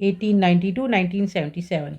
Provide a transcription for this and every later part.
1892 1977।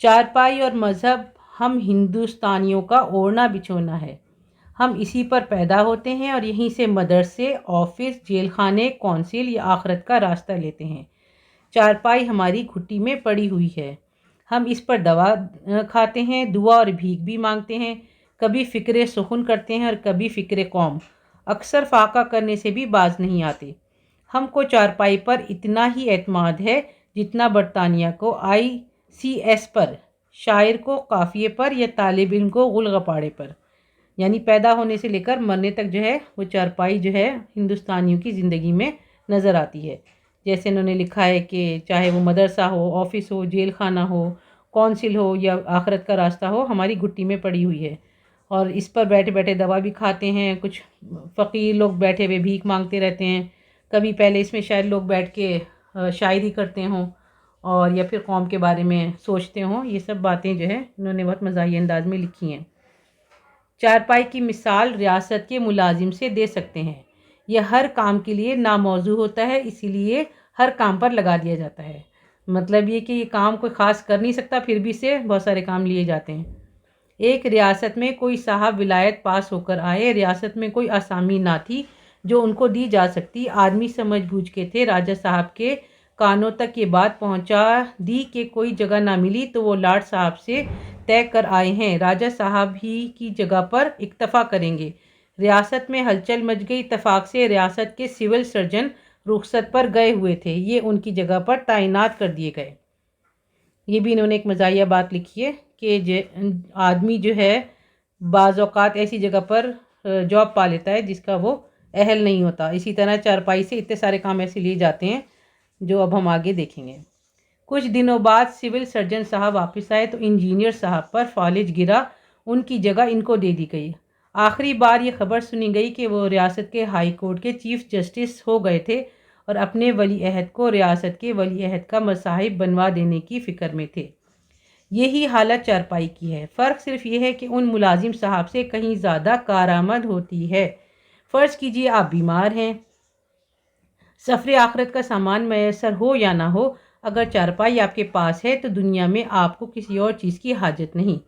چارپائی اور مذہب ہم ہندوستانیوں کا اوڑھنا بچھونا ہے۔ ہم اسی پر پیدا ہوتے ہیں اور یہیں سے مدرسے، آفس، جیل خانے، کونسل یا آخرت کا راستہ لیتے ہیں۔ چارپائی ہماری گھٹی میں پڑی ہوئی ہے، ہم اس پر دوا کھاتے ہیں، دعا اور بھیک بھی مانگتے ہیں، کبھی فکر سخن کرتے ہیں اور کبھی فکر قوم، اکثر فاقہ کرنے سے بھی باز نہیں آتے۔ ہم کو چارپائی پر اتنا ہی اعتماد ہے جتنا برطانیہ کو ICS پر، شاعر کو قافیے پر یا طالب علم کو غلغپاڑے پر۔ یعنی پیدا ہونے سے لے کر مرنے تک جو ہے وہ چارپائی جو ہے ہندوستانیوں کی زندگی میں نظر آتی ہے۔ جیسے انہوں نے لکھا ہے کہ چاہے وہ مدرسہ ہو، آفس ہو، جیل خانہ ہو، کونسل ہو یا آخرت کا راستہ ہو، ہماری گھٹی میں پڑی ہوئی ہے اور اس پر بیٹھے بیٹھے دوا بھی کھاتے ہیں۔ کچھ فقیر لوگ بیٹھے ہوئے بھیک مانگتے رہتے ہیں، کبھی پہلے اس میں شاید لوگ بیٹھ کے شاعری کرتے ہوں اور یا پھر قوم کے بارے میں سوچتے ہوں۔ یہ سب باتیں جو ہے انہوں نے بہت مزاحیہ انداز میں لکھی ہیں۔ چارپائی کی مثال ریاست کے ملازم سے دے سکتے ہیں۔ یہ ہر کام کے لیے ناموزوں ہوتا ہے، اسی لیے ہر کام پر لگا دیا جاتا ہے۔ مطلب یہ کہ یہ کام کوئی خاص کر نہیں سکتا، پھر بھی سے بہت سارے کام لیے جاتے ہیں۔ ایک ریاست میں کوئی صاحب ولایت پاس ہو کر آئے، ریاست میں کوئی آسامی نہ تھی جو ان کو دی جا سکتی، آدمی سمجھ بوجھ کے تھے۔ راجہ صاحب کے کانوں تک یہ بات پہنچا دی کہ کوئی جگہ نہ ملی تو وہ لاٹ صاحب سے طے کر آئے ہیں، راجہ صاحب ہی کی جگہ پر اکتفا کریں گے۔ ریاست میں ہلچل مچ گئی، اتفاق سے ریاست کے سول سرجن رخصت پر گئے ہوئے تھے، یہ ان کی جگہ پر تعینات کر دیے گئے۔ یہ بھی انہوں نے ایک مزاحیہ بات لکھی ہے کہ آدمی جو ہے بعض اوقات ایسی جگہ پر جاب پا لیتا ہے جس کا وہ اہل نہیں ہوتا۔ اسی طرح چارپائی سے اتنے سارے کام ایسے لیے جاتے ہیں جو اب ہم آگے دیکھیں گے۔ کچھ دنوں بعد سول سرجن صاحب واپس آئے تو انجینئر صاحب پر فالج گرا، ان کی جگہ ان کو دے دی گئی۔ آخری بار یہ خبر سنی گئی کہ وہ ریاست کے ہائی کورٹ کے چیف جسٹس ہو گئے تھے اور اپنے ولی عہد کو ریاست کے ولی عہد کا مصاحب بنوا دینے کی فکر میں تھے۔ یہی حالت چارپائی کی ہے، فرق صرف یہ ہے کہ ان ملازم صاحب سے کہیں زیادہ کارآمد ہوتی ہے۔ فرض کیجئے آپ بیمار ہیں، سفر آخرت کا سامان میسر ہو یا نہ ہو، اگر چارپائی آپ کے پاس ہے تو دنیا میں آپ کو کسی اور چیز کی حاجت نہیں۔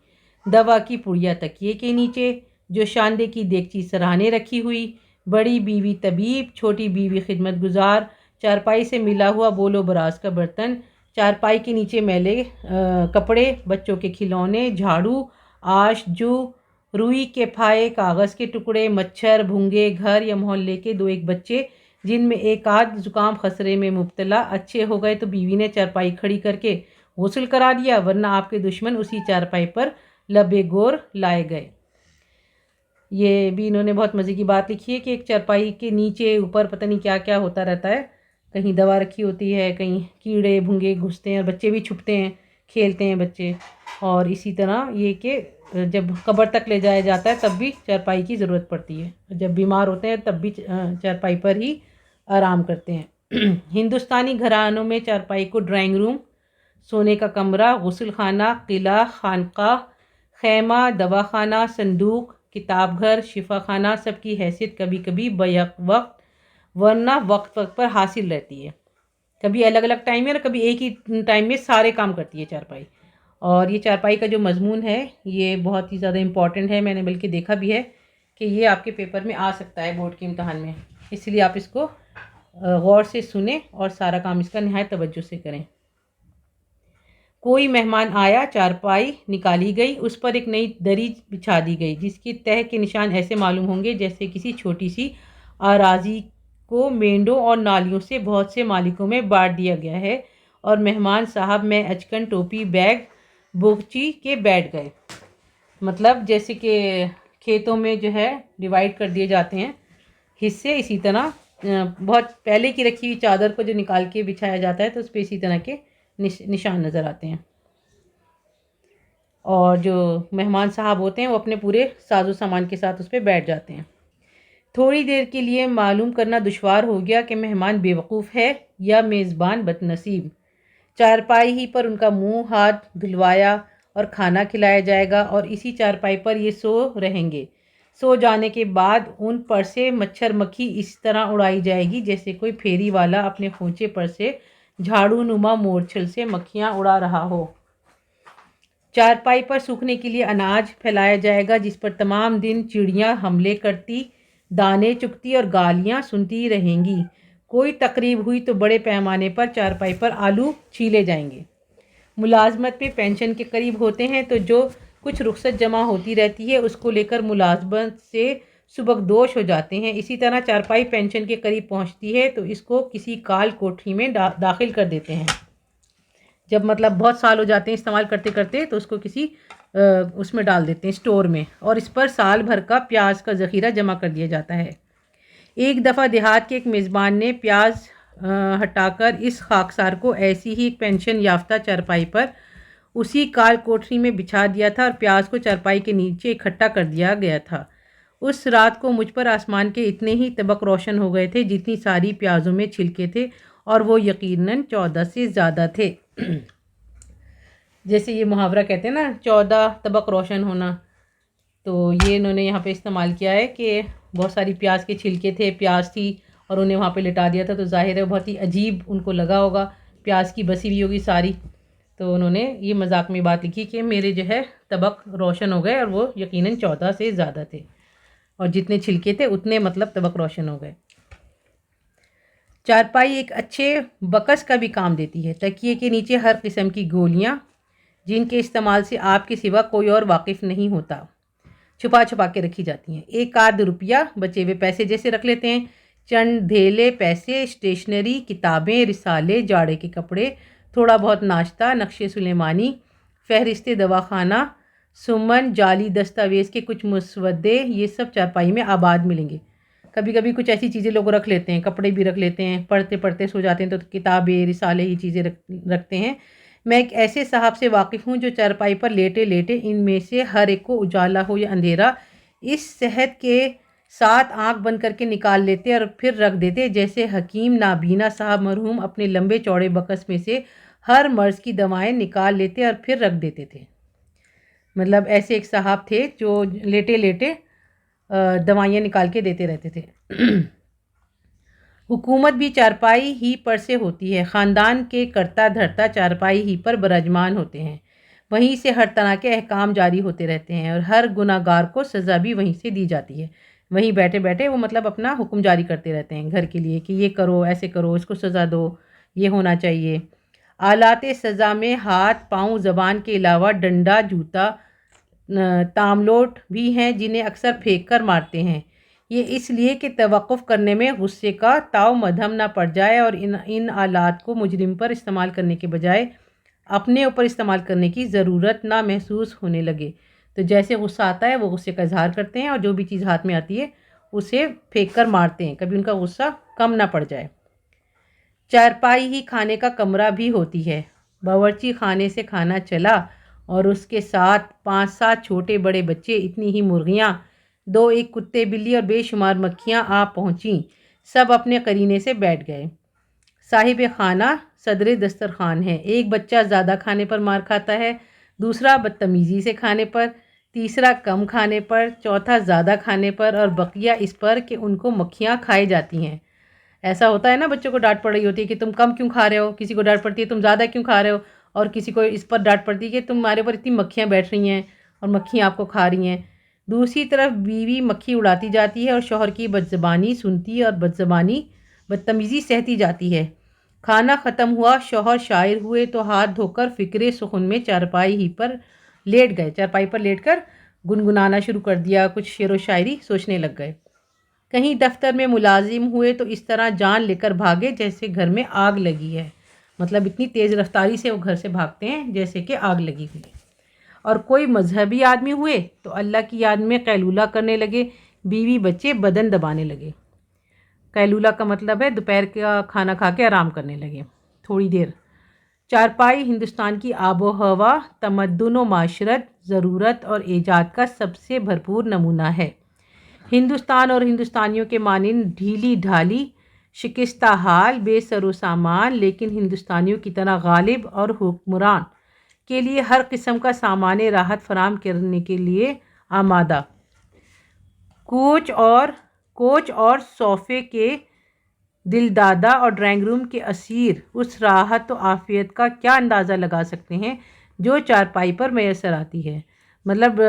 دوا کی پڑیا تکیے کے نیچے، جو شاندے کی دیگچی سراہنے رکھی ہوئی، بڑی بیوی طبیب، چھوٹی بیوی خدمت گزار، چارپائی سے ملا ہوا بول و براز کا برتن، چارپائی کے نیچے میلے کپڑے، بچوں کے کھلونے، جھاڑو، آش، جو، روئی کے پھائے، کاغذ کے ٹکڑے، مچھر، بھونگے، گھر یا محلے کے دو ایک بچے جن میں ایک آدھ زکام خسرے میں مبتلا، اچھے ہو گئے تو بیوی نے چارپائی کھڑی کر کے غسل کرا دیا، ورنہ آپ کے دشمن اسی چارپائی پر لبے گور لائے گئے۔ یہ بھی انہوں نے بہت مزے کی بات لکھی ہے کہ ایک چارپائی کے نیچے اوپر پتہ نہیں کیا کیا ہوتا رہتا ہے، کہیں دوا رکھی ہوتی ہے، کہیں کیڑے بھونگے گھستے ہیں اور بچے بھی چھپتے ہیں، کھیلتے ہیں بچے۔ اور اسی طرح یہ کہ جب قبر تک لے جایا جاتا ہے تب بھی چارپائی کی ضرورت پڑتی ہے، جب بیمار ہوتے ہیں تب بھی چارپائی پر ہی آرام کرتے ہیں۔ ہندوستانی گھرانوں میں چارپائی کو ڈرائنگ روم، سونے کا کمرہ، غسل خانہ، قلعہ، خانقاہ، خیمہ، دواخانہ، صندوق، کتاب گھر، شفا خانہ سب کی حیثیت کبھی کبھی بیک وقت ورنہ وقت وقت پر حاصل رہتی ہے۔ کبھی الگ الگ ٹائم میں اور کبھی ایک ہی ٹائم میں سارے کام کرتی ہے چارپائی۔ اور یہ چارپائی کا جو مضمون ہے یہ بہت ہی زیادہ امپورٹنٹ ہے، میں نے بلکہ دیکھا بھی ہے کہ یہ آپ کے پیپر میں آ سکتا ہے بورڈ کے امتحان میں، اس لیے آپ اس کو غور سے سنیں اور سارا کام اس کا نہایت توجہ سے کریں۔ کوئی مہمان آیا، چارپائی نکالی گئی، اس پر ایک نئی دری بچھا دی گئی جس کی تہہ کے نشان ایسے معلوم ہوں گے جیسے کسی چھوٹی سی اراضی کو مینڈوں اور نالیوں سے بہت سے مالکوں میں بانٹ دیا گیا ہے، اور مہمان صاحب میں اچکن، ٹوپی، بیگ، بوگچی کے بیٹھ گئے۔ مطلب جیسے کہ کھیتوں میں جو ہے ڈیوائیڈ کر دیے جاتے ہیں حصے، اسی طرح بہت پہلے کی رکھی ہوئی چادر کو جو نکال کے بچھایا جاتا ہے تو اس پہ اسی طرح کے نشان نظر آتے ہیں۔ اور جو مہمان صاحب ہوتے ہیں وہ اپنے پورے ساز و سامان کے ساتھ اس پہ بیٹھ جاتے ہیں۔ تھوڑی دیر کے لیے معلوم کرنا دشوار ہو گیا کہ مہمان بیوقوف ہے یا میزبان بد نصیب۔ چارپائی ہی پر ان کا منہ ہاتھ دھلوایا اور کھانا کھلایا جائے گا اور اسی چارپائی پر یہ سو رہیں گے۔ سو جانے کے بعد ان پر سے مچھر مکھی اس طرح اڑائی جائے گی جیسے کوئی پھیری والا اپنے خونچے پر سے جھاڑو نما مورچھل سے مکھیاں اڑا رہا ہو۔ چارپائی پر سوکھنے کے لیے اناج پھیلایا جائے گا جس پر تمام دن چڑیاں حملے کرتی، دانے چگتی اور گالیاں سنتی رہیں گی۔ کوئی تقریب ہوئی تو بڑے پیمانے پر چارپائی پر آلو چھیلے جائیں گے۔ ملازمت میں پینشن کے قریب ہوتے ہیں تو جو کچھ رخصت جمع ہوتی رہتی ہے اس کو لے کر ملازمت سے سبکدوش ہو جاتے ہیں۔ اسی طرح چارپائی پینشن کے قریب پہنچتی ہے تو اس کو کسی کال کوٹھی میں داخل کر دیتے ہیں۔ جب مطلب بہت سال ہو جاتے ہیں استعمال کرتے کرتے تو اس کو کسی اس میں ڈال دیتے ہیں اسٹور میں، اور اس پر سال بھر کا پیاز کا ذخیرہ جمع کر دیا جاتا ہے۔ ایک دفعہ دیہات کے ایک میزبان نے پیاز ہٹا کر اس خاکسار کو ایسی ہی ایک پینشن یافتہ چارپائی پر اسی کال کوٹری میں بچھا دیا تھا اور پیاز کو چارپائی کے نیچے اکٹھا کر دیا گیا تھا۔ اس رات کو مجھ پر آسمان کے اتنے ہی طبق روشن ہو گئے تھے جتنی ساری پیازوں میں چھلکے تھے، اور وہ یقیناً 14 سے زیادہ تھے۔ جیسے یہ محاورہ کہتے ہیں نا 14 طبق روشن ہونا، تو یہ انہوں نے یہاں پہ استعمال کیا ہے کہ بہت ساری پیاز کے چھلکے تھے، پیاز تھی اور انہیں وہاں پہ لٹا دیا تھا، تو ظاہر ہے بہت ہی عجیب ان کو لگا ہوگا، پیاز کی بسی ہوئی ہوگی ساری، تو انہوں نے یہ مذاق میں بات لکھی کہ میرے جو ہے طبق روشن ہو گئے، اور وہ یقیناً 14 سے زیادہ تھے، اور جتنے چھلکے تھے اتنے مطلب طبق روشن ہو گئے۔ چارپائی ایک اچھے بکس کا بھی کام دیتی ہے۔ تکیے کے نیچے ہر قسم کی گولیاں جن کے استعمال سے آپ کے سوا کوئی اور واقف نہیں ہوتا چھپا چھپا کے رکھی جاتی ہیں۔ ایک آدھ روپیہ بچے ہوئے پیسے جیسے رکھ لیتے ہیں، چند دھیلے پیسے، اسٹیشنری، کتابیں، رسالے، جاڑے کے کپڑے، تھوڑا بہت ناشتہ، نقشے سلیمانی، فہرست دواخانہ، سمن، جعلی دستاویز کے کچھ مسودے، یہ سب چارپائی میں آباد ملیں گے۔ کبھی کبھی کچھ ایسی چیزیں لوگ رکھ لیتے ہیں، کپڑے بھی رکھ لیتے ہیں، پڑھتے پڑھتے سو جاتے ہیں تو کتابیں، رسالے، یہ چیزیں رکھتے ہیں۔ میں ایک ایسے صاحب سے واقف ہوں جو چارپائی پر لیٹے لیٹے ان میں سے ہر ایک کو اجالا ہو یا اندھیرا اس صحت کے ساتھ آنکھ بند کر کے نکال لیتے اور پھر رکھ دیتے، جیسے حکیم نابینا صاحب مرحوم اپنے لمبے چوڑے بکس میں سے ہر مرض کی دوائیں نکال لیتے اور پھر رکھ دیتے تھے۔ مطلب ایسے ایک صاحب تھے جو لیٹے لیٹے دوائیاں نکال کے دیتے رہتے تھے۔ حکومت بھی چارپائی ہی پر سے ہوتی ہے۔ خاندان کے کرتا دھرتا چارپائی ہی پر براجمان ہوتے ہیں، وہیں سے ہر طرح کے احکام جاری ہوتے رہتے ہیں، اور ہر گناہ گار کو سزا بھی وہیں سے دی جاتی ہے۔ وہیں بیٹھے بیٹھے وہ مطلب اپنا حکم جاری کرتے رہتے ہیں گھر کے لیے کہ یہ کرو، ایسے کرو، اس کو سزا دو، یہ ہونا چاہیے۔ آلات سزا میں ہاتھ، پاؤں، زبان کے علاوہ ڈنڈا، جوتا، تاملوٹ بھی ہیں جنہیں اکثر پھینک کر مارتے ہیں۔ یہ اس لیے کہ توقف کرنے میں غصے کا تاؤ مدھم نہ پڑ جائے اور ان آلات کو مجرم پر استعمال کرنے کے بجائے اپنے اوپر استعمال کرنے کی ضرورت نہ محسوس ہونے لگے۔ تو جیسے غصہ آتا ہے وہ غصے کا اظہار کرتے ہیں، اور جو بھی چیز ہاتھ میں آتی ہے اسے پھینک کر مارتے ہیں، کبھی ان کا غصہ کم نہ پڑ جائے۔ چارپائی ہی کھانے کا کمرہ بھی ہوتی ہے۔ باورچی خانے سے کھانا چلا اور اس کے ساتھ 5-7 چھوٹے بڑے بچے، اتنی ہی مرغیاں، 2-1 کتے بلی اور بے شمار مکھیاں آ پہنچیں۔ سب اپنے قرینے سے بیٹھ گئے۔ صاحب خانہ صدر دسترخوان ہے۔ ایک بچہ زیادہ کھانے پر مار کھاتا ہے، دوسرا بدتمیزی سے کھانے پر، تیسرا کم کھانے پر، چوتھا زیادہ کھانے پر، اور بقیہ اس پر کہ ان کو مکھیاں کھائی جاتی ہیں۔ ایسا ہوتا ہے نا، بچوں کو ڈانٹ پڑ رہی ہوتی ہے کہ تم کم کیوں کھا رہے ہو، کسی کو ڈانٹ پڑتی ہے تم زیادہ کیوں کھا رہے ہو، اور کسی کو اس پر ڈانٹ پڑتی ہے کہ تمہارے اوپر اتنی مکھیاں بیٹھ رہی ہیں اور مکھیاں آپ کو کھا رہی ہیں۔ دوسری طرف بیوی مکھی اڑاتی جاتی ہے اور شوہر کی بدزبانی سنتی اور بدتمیزی سہتی جاتی ہے۔ کھانا ختم ہوا، شوہر شائر ہوئے تو ہاتھ دھو کر فکر سخن میں چارپائی پر لیٹ گئے، چارپائی پر لیٹ کر گنگنانا شروع کر دیا، کچھ شعر و شاعری سوچنے لگ گئے۔ کہیں دفتر میں ملازم ہوئے تو اس طرح جان لے کر بھاگے جیسے گھر میں آگ لگی ہے، مطلب اتنی تیز رفتاری سے وہ گھر سے بھاگتے ہیں جیسے کہ آگ لگی ہوئی ہے۔ اور کوئی مذہبی آدمی ہوئے تو اللہ کی یاد میں قیلولہ کرنے لگے، بیوی بچے بدن دبانے لگے۔ قیلولہ کا مطلب ہے دوپہر کا کھانا کھا کے آرام کرنے لگے تھوڑی دیر۔ چارپائی ہندوستان کی آب و ہوا، تمدن و معاشرت، ضرورت اور ایجاد کا سب سے بھرپور نمونہ ہے۔ ہندوستان اور ہندوستانیوں کے مانند ڈھیلی ڈھالی، شکستہ حال، بے سر و سامان، لیکن ہندوستانیوں کی طرح غالب اور حکمران کے لیے ہر قسم کا سامان راحت فراہم کرنے کے لیے آمادہ۔ کوچ اور صوفے کے دلدادہ اور ڈرائنگ روم کے اسیر اس راحت و عافیت کا کیا اندازہ لگا سکتے ہیں جو چارپائی پر میسر آتی ہے. مطلب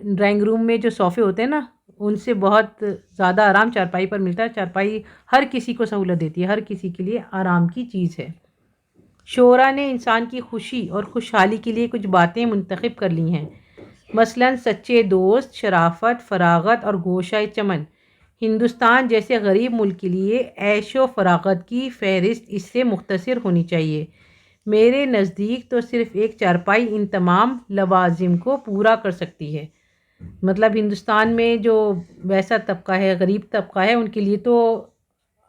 ڈرائنگ روم میں جو صوفے ہوتے ہیں نا ان سے بہت زیادہ آرام چارپائی پر ملتا ہے. چارپائی ہر کسی کو سہولت دیتی ہے، ہر کسی کے لیے آرام کی چیز ہے. شعراء نے انسان کی خوشی اور خوشحالی کے لیے کچھ باتیں منتخب کر لی ہیں، مثلاً سچے دوست، شرافت، فراغت اور گوشہ چمن. ہندوستان جیسے غریب ملک کے لیے عیش و فراغت کی فہرست اس سے مختصر ہونی چاہیے. میرے نزدیک تو صرف ایک چارپائی ان تمام لوازم کو پورا کر سکتی ہے. مطلب ہندوستان میں جو ویسا طبقہ ہے، غریب طبقہ ہے، ان کے لیے تو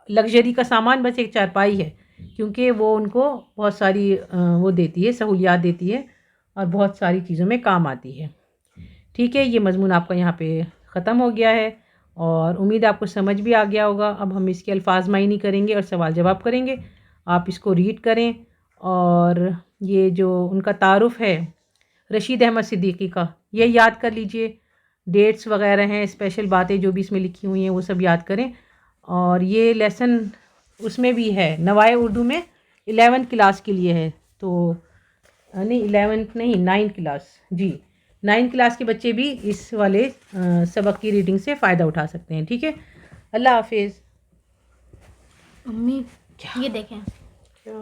لگژری کا سامان بس ایک چارپائی ہے، کیونکہ وہ ان کو بہت ساری وہ دیتی ہے، سہولیات دیتی ہے اور بہت ساری چیزوں میں کام آتی ہے. ٹھیک ہے، یہ مضمون آپ کا یہاں پہ ختم ہو گیا ہے اور امید آپ کو سمجھ بھی آ گیا ہوگا. اب ہم اس کے الفاظ معنی کریں گے اور سوال جواب کریں گے. آپ اس کو ریڈ کریں اور یہ جو ان کا تعارف ہے رشید احمد صدیقی کا یہ یاد کر لیجئے. ڈیٹس وغیرہ ہیں، اسپیشل باتیں جو بھی اس میں لکھی ہوئی ہیں وہ سب یاد کریں. اور یہ لیسن اس میں بھی ہے نوائے اردو میں 11 کلاس کے لیے ہے. تو نہیں 11 نہیں 9 کلاس، جی 9 کلاس کے بچے بھی اس والے سبق کی ریڈنگ سے فائدہ اٹھا سکتے ہیں. ٹھیک ہے، اللہ حافظ. امی یہ دیکھیں. کیا